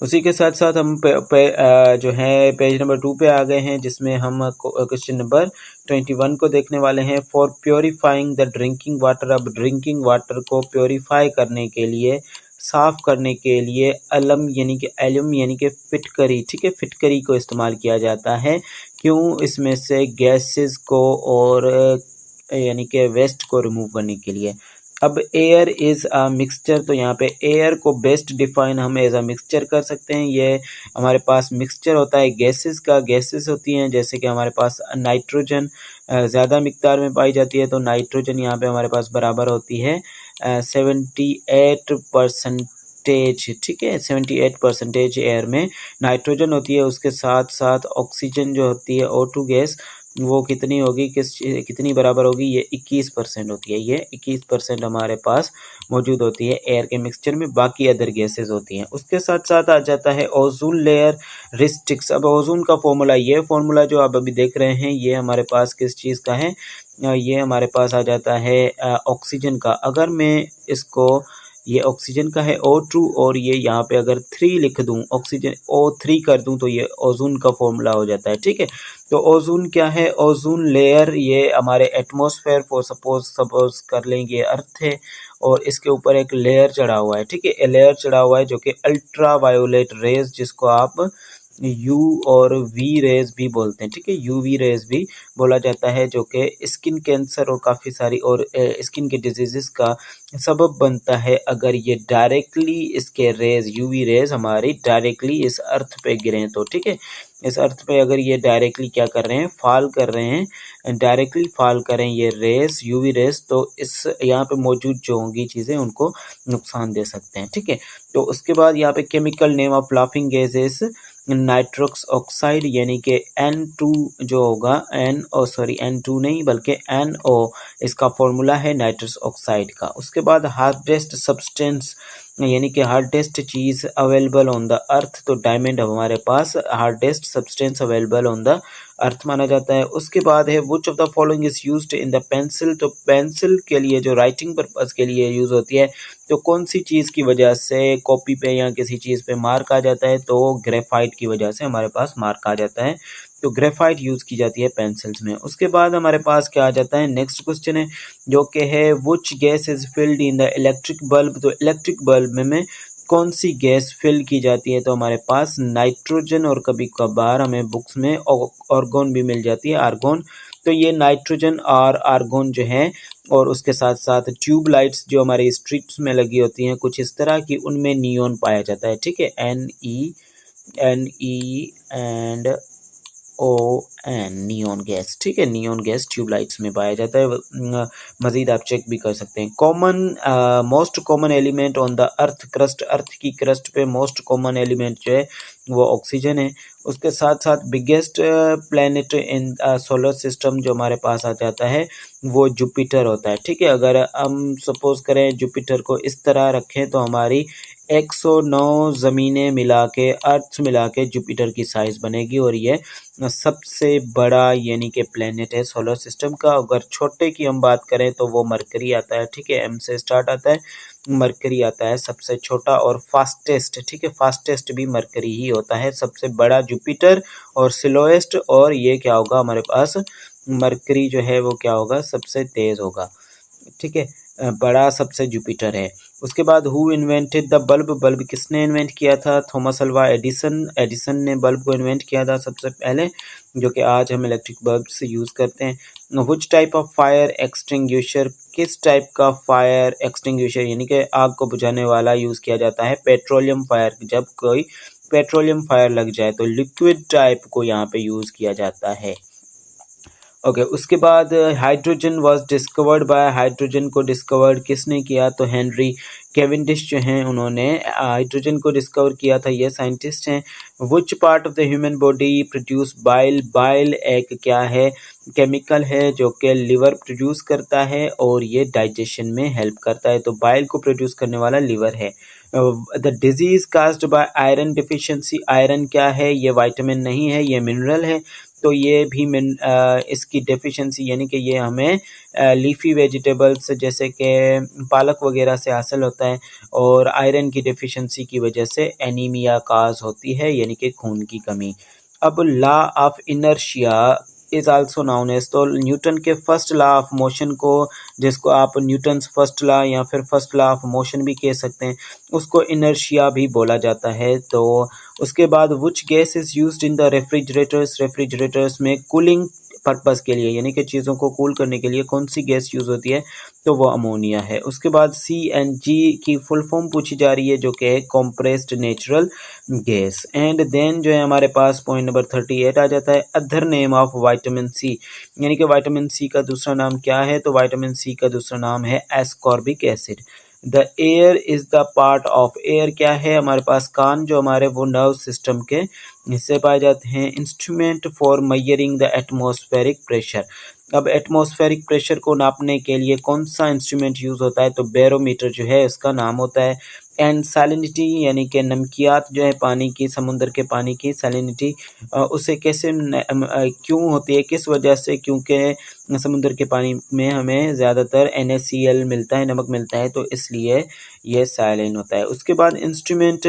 उसी के साथ साथ हम जो है पेज नंबर 2 पे आ गए हैं, जिसमें हम क्वेश्चन नंबर 21 को देखने वाले हैं। For purifying the drinking water, अब ड्रिंकिंग वाटर को प्योरीफाई करने के लिए, साफ करने के लिए अलम यानी कि एलम यानी कि फिटकरी, ठीक है, फिटकरी को इस्तेमाल किया जाता है। क्यों? इसमें से गैसेस को और यानी कि वेस्ट को रिमूव करने के लिए। अब एयर इज़ अ मिक्सचर, तो यहाँ पे एयर को बेस्ट डिफाइन हम एज अ मिक्सचर कर सकते हैं। ये हमारे पास मिक्सचर होता है गैसेस का, गैसेस होती हैं जैसे कि हमारे पास नाइट्रोजन ज़्यादा मिकदार में पाई जाती है, तो नाइट्रोजन यहाँ पे हमारे पास बराबर होती है 78%, ठीक है, 78% एयर में नाइट्रोजन होती है। उसके साथ साथ ऑक्सीजन जो होती है O2 गैस, वो कितनी होगी, कितनी बराबर होगी, ये 21% होती है। ये 21% हमारे पास मौजूद होती है एयर के मिक्सचर में, बाकी अदर गैसेस होती हैं। उसके साथ साथ आ जाता है ओजोन लेयर रिस्ट्रिक्स। अब ओजोन का फॉर्मूला, ये फॉर्मूला जो आप अभी देख रहे हैं, ये हमारे पास किस चीज़ का है, ये हमारे पास आ जाता है ऑक्सीजन का। अगर मैं इसको, ये ऑक्सीजन का है O2, और ये यहाँ पे अगर 3 लिख दूँ, ऑक्सीजन O3 कर दूँ, तो ये ओजोन का फॉर्मूला हो जाता है, ठीक है। तो ओजोन क्या है? ओजोन लेयर ये हमारे एटमॉस्फेयर को सपोज कर लेंगे अर्थ है, और इसके ऊपर एक लेयर चढ़ा हुआ है, ठीक है, लेयर चढ़ा हुआ है जो कि अल्ट्रा वायोलेट रेज, जिसको आप यू और वी रेज भी बोलते हैं, ठीक है, यूवी रेज भी बोला जाता है, जो कि स्किन कैंसर और काफ़ी सारी और स्किन के डिजीज़ का सबब बनता है अगर ये डायरेक्टली, इसके रेज, यूवी रेज हमारी डायरेक्टली इस अर्थ पे गिरें तो, ठीक है। इस अर्थ पे अगर ये डायरेक्टली क्या कर रहे हैं, फॉल कर रहे हैं, डायरेक्टली फॉल करें ये रेस, यूवी रेस, तो इस यहाँ पे मौजूद जो होंगी चीज़ें उनको नुकसान दे सकते हैं, ठीक है। तो उसके बाद यहाँ पे chemical name of laughing gases Nitrox oxide, यानी कि N2 जो होगा, N2 नहीं बल्कि NO, इसका फॉर्मूला है नाइट्रस ऑक्साइड का। उसके बाद हार्डेस्ट सब्सटेंस, यानी कि हार्डेस्ट चीज़ अवेलेबल ऑन द अर्थ, तो डायमंड हमारे पास hardest substance available on the earth माना जाता है। उसके बाद है which of the following is used in the pencil, तो पेंसिल के लिए जो राइटिंग पर्पज के लिए यूज़ होती है, तो कौन सी चीज़ की वजह से कॉपी पे या किसी चीज़ पे मार्क आ जाता है, तो ग्रेफाइट की वजह से हमारे पास मार्क आ जाता है, तो ग्रेफाइट यूज़ की जाती है पेंसिल्स में। उसके बाद हमारे पास क्या आ जाता है, नेक्स्ट क्वेश्चन है जो कि है which gas is filled in the electric bulb, तो इलेक्ट्रिक बल्ब में कौन सी गैस फिल की जाती है, तो हमारे पास नाइट्रोजन, और कभी कभार हमें बुक्स में आर्गोन भी मिल जाती है, आर्गोन। तो ये नाइट्रोजन और आर्गोन जो है, और उसके साथ साथ ट्यूब लाइट्स जो हमारी स्ट्रीट्स में लगी होती हैं कुछ इस तरह की, उनमें नियोन पाया जाता है, ठीक है, NE and ON, neon gas, ठीक है, नियोन गैस ट्यूबलाइट्स में पाया जाता है। मज़ीद आप चेक भी कर सकते हैं। Common most common element on the earth crust, earth की क्रस्ट पे मोस्ट कॉमन एलिमेंट जो है वो ऑक्सीजन है। उसके साथ साथ biggest planet in solar system जो हमारे पास आ जाता है वो जुपिटर होता है, ठीक है। अगर हम सपोज करें जुपिटर को इस तरह रखें, तो हमारी 109 ज़मीनें मिला के, अर्थ मिला के जुपिटर की साइज़ बनेगी, और ये सबसे बड़ा यानी कि प्लेनेट है सोलर सिस्टम का। अगर छोटे की हम बात करें तो वो मरकरी आता है, ठीक है, M से स्टार्ट आता है, मरकरी आता है सबसे छोटा और फास्टेस्ट, ठीक है, फास्टेस्ट भी मरकरी ही होता है। सबसे बड़ा जुपिटर और स्लोएस्ट, और ये क्या होगा हमारे पास, मरकरी जो है वो क्या होगा, सबसे तेज़ होगा, ठीक है, बड़ा सबसे जुपिटर है। उसके बाद who invented the bulb, bulb किसने इन्वेंट किया था, थॉमस अल्वा एडिसन, एडिसन ने बल्ब को इन्वेंट किया था सबसे पहले, जो कि आज हम इलेक्ट्रिक बल्ब से यूज़ करते हैं। Which type of fire extinguisher, किस टाइप का फायर एक्सटिंग्विशर यानी कि आग को बुझाने वाला यूज़ किया जाता है, पेट्रोलियम फायर, जब कोई पेट्रोलियम फायर लग जाए तो लिक्विड टाइप को यहाँ पे यूज़ किया जाता है। ओके उसके बाद hydrogen was discovered by, hydrogen को डिस्कवर्ड किसने किया, तो हेनरी केवेंडिश जो हैं उन्होंने हाइड्रोजन को डिस्कवर किया था, ये साइंटिस्ट हैं। Which part of the human body produce bile, bile एक क्या है, केमिकल है जो कि लिवर प्रोड्यूस करता है और ये डाइजेशन में हेल्प करता है, तो बाइल को प्रोड्यूस करने वाला लिवर है। The disease caused bye iron deficiency, iron क्या है, ये विटामिन नहीं है, ये मिनरल है, तो ये भी इसकी डेफिशिएंसी यानी कि ये हमें लीफी वेजिटेबल्स जैसे कि पालक वगैरह से हासिल होता है, और आयरन की डेफिशिएंसी की वजह से एनीमिया काज होती है यानी कि खून की कमी। अब law of inertia is also known as, तो न्यूटन के फर्स्ट लॉ ऑफ मोशन को, जिसको आप न्यूटन्स फर्स्ट लॉ या फिर फर्स्ट लॉ ऑफ मोशन भी कह सकते हैं, उसको इनर्शिया भी बोला जाता है। तो उसके बाद which gas is used in the refrigerators, refrigerators में कूलिंग पर्पस के लिए यानी कि चीज़ों को कूल करने के लिए कौन सी गैस यूज़ होती है, तो वो अमोनिया है। उसके बाद CNG की फुल फॉर्म पूछी जा रही है जो कि है compressed natural gas. And then जो है हमारे पास पॉइंट नंबर 38 आ जाता है, other name of vitamin C, यानी कि विटामिन सी का दूसरा नाम क्या है, तो विटामिन सी का दूसरा नाम है ascorbic acid. The air is the part of, air क्या है हमारे पास, कान जो हमारे वो नर्व सिस्टम के हिस्से पाए जाते हैं। Instrument for measuring the atmospheric pressure, अब एटमॉस्फेरिक प्रेशर को नापने के लिए कौन सा इंस्ट्रूमेंट यूज होता है, तो बैरोमीटर जो है इसका नाम होता है। एंड सैलिनिटी यानी कि नमकियात जो है पानी की, समुद्र के पानी की सैलिनिटी, उसे कैसे क्यों होती है, किस वजह से, क्योंकि समुद्र के पानी में हमें ज़्यादातर NaCl मिलता है, नमक मिलता है, तो इसलिए ये सैलिन होता है। उसके बाद इंस्ट्रूमेंट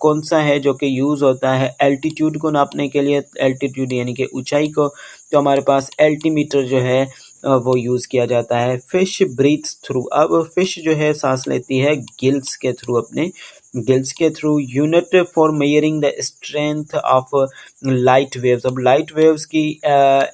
कौन सा है जो कि यूज़ होता है एल्टीट्यूड को नापने के लिए, एल्टीट्यूड यानी कि ऊंचाई को, तो हमारे पास एल्टीमीटर जो है वो यूज़ किया जाता है। फिश ब्रीथ्स थ्रू, अब फिश जो है सांस लेती है गिल्स के थ्रू, अपने गिल्स के through. Unit for measuring the strength of light waves, अब लाइट वेव्स की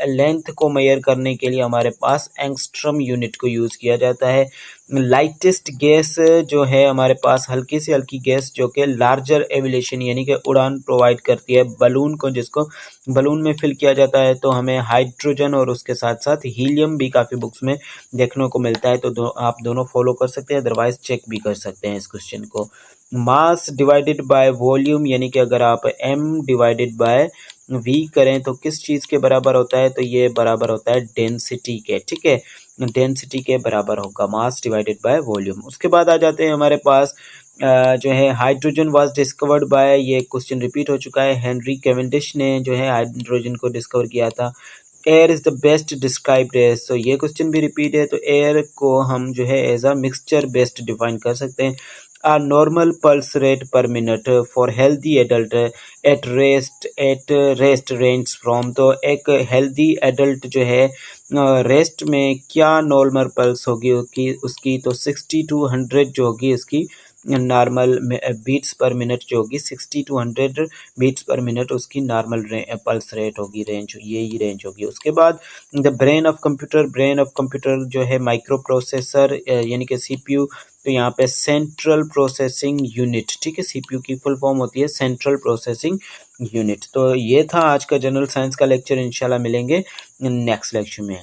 लेंथ को मेजर करने के लिए हमारे पास एंगस्ट्रम यूनिट को यूज़ किया जाता है। लाइटेस्ट गैस जो है हमारे पास, हल्की से हल्की गैस जो कि लार्जर एविलेशन यानी कि उड़ान प्रोवाइड करती है बलून को, जिसको बलून में फिल किया जाता है, तो हमें हाइड्रोजन और उसके साथ साथ हीलियम भी काफ़ी बुक्स में देखने को मिलता है। तो आप दोनों फॉलो कर सकते हैं, अदरवाइज चेक भी कर सकते हैं इस क्वेश्चन को। मास डिवाइडेड बाय वॉल्यूम, यानी कि अगर आप m डिवाइडेड बाय v करें तो किस चीज़ के बराबर होता है, तो ये बराबर होता है डेंसिटी के, ठीक है, डेंसिटी के बराबर होगा मास डिवाइडेड बाय वॉल्यूम। उसके बाद आ जाते हैं हमारे पास जो है हाइड्रोजन वाज डिस्कवर्ड बाय, ये क्वेश्चन रिपीट हो चुका है, हेनरी कैवेंडिश ने जो है हाइड्रोजन को डिस्कवर किया था। Air is the best described as, तो ये क्वेश्चन भी रिपीट है, तो एयर को हम जो है as a mixture best define कर सकते हैं। A normal pulse rate per minute for healthy adult at rest range from, तो एक healthy adult जो है रेस्ट में क्या नॉर्मल पल्स होगी उसकी, तो 60 to 100 जो होगी इसकी नॉर्मल बीट्स पर मिनट जो होगी, 60 to 100 बीट्स पर मिनट उसकी नॉर्मल पल्स रेट होगी, रेंज यही रेंज होगी। उसके बाद the brain of computer, brain of computer जो है माइक्रो प्रोसेसर यानी कि CPU, तो यहाँ पे सेंट्रल प्रोसेसिंग यूनिट, ठीक है, CPU की फुल फॉर्म होती है सेंट्रल प्रोसेसिंग यूनिट। तो ये था आज का जनरल साइंस का लेक्चर, इंशाल्लाह मिलेंगे नेक्स्ट लेक्चर में।